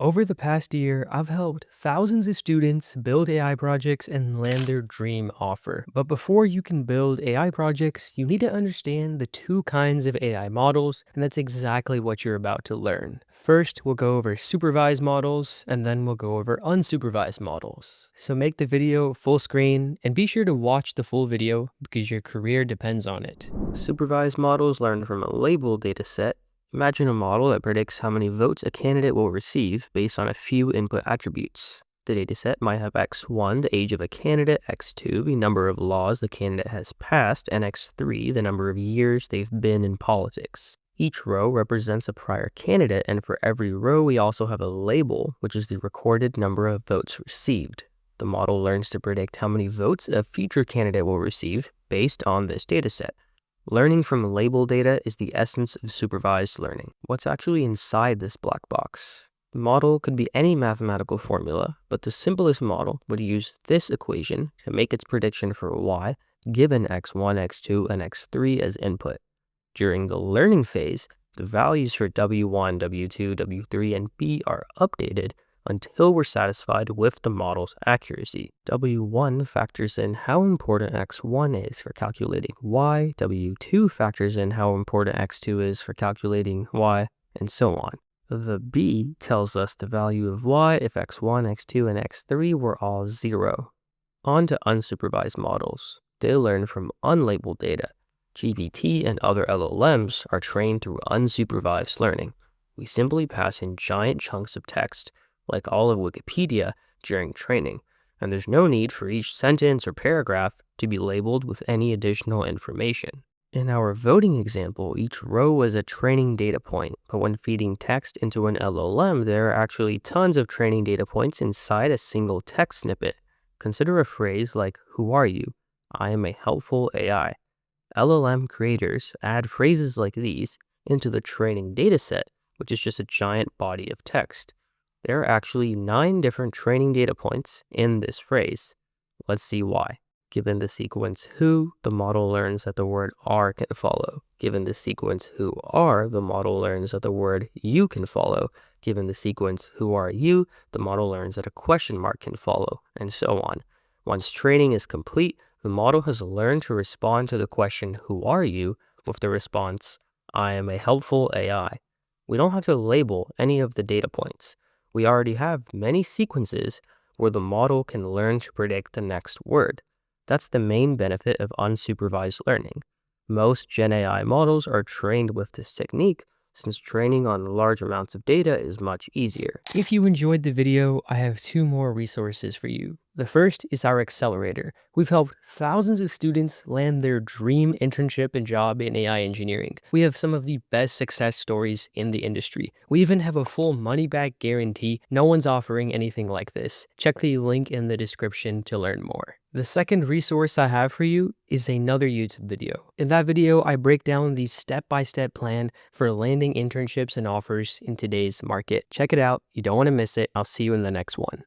Over the past year, I've helped thousands of students build AI projects and land their dream offer. But before you can build AI projects, you need to understand the two kinds of AI models, and that's exactly what you're about to learn. First, we'll go over supervised models, and then we'll go over unsupervised models. So make the video full screen, and be sure to watch the full video because your career depends on it. Supervised models learn from a labeled dataset. Imagine a model that predicts how many votes a candidate will receive based on a few input attributes. The dataset might have x1, the age of a candidate, x2, the number of laws the candidate has passed, and x3, the number of years they've been in politics. Each row represents a prior candidate, and for every row we also have a label, which is the recorded number of votes received. The model learns to predict how many votes a future candidate will receive based on this dataset. Learning from label data is the essence of supervised learning. What's actually inside this black box? The model could be any mathematical formula, but the simplest model would use this equation to make its prediction for y, given x1, x2, and x3 as input. During the learning phase, the values for w1, w2, w3, and b are updated until we're satisfied with the model's accuracy. W1 factors in how important x1 is for calculating y, W2 factors in how important x2 is for calculating y, and so on. The b tells us the value of y if x1, x2, and x3 were all 0. On to unsupervised models. They learn from unlabeled data. GPT and other LLMs are trained through unsupervised learning. We simply pass in giant chunks of text, like all of Wikipedia, during training, and there's no need for each sentence or paragraph to be labeled with any additional information. In our voting example, each row was a training data point, but when feeding text into an LLM, there are actually tons of training data points inside a single text snippet. Consider a phrase like, "Who are you? I am a helpful AI." LLM creators add phrases like these into the training dataset, which is just a giant body of text. There are actually 9 different training data points in this phrase. Let's see why. Given the sequence who, the model learns that the word are can follow. Given the sequence who are, the model learns that the word you can follow. Given the sequence who are you, the model learns that a question mark can follow, and so on. Once training is complete, the model has learned to respond to the question who are you with the response, I am a helpful AI. We don't have to label any of the data points. We already have many sequences where the model can learn to predict the next word. That's the main benefit of unsupervised learning. Most Gen AI models are trained with this technique since training on large amounts of data is much easier. If you enjoyed the video, I have 2 more resources for you. The first is our accelerator. We've helped thousands of students land their dream internship and job in AI engineering. We have some of the best success stories in the industry. We even have a full money-back guarantee. No one's offering anything like this. Check the link in the description to learn more. The second resource I have for you is another YouTube video. In that video, I break down the step-by-step plan for landing internships and offers in today's market. Check it out. You don't want to miss it. I'll see you in the next one.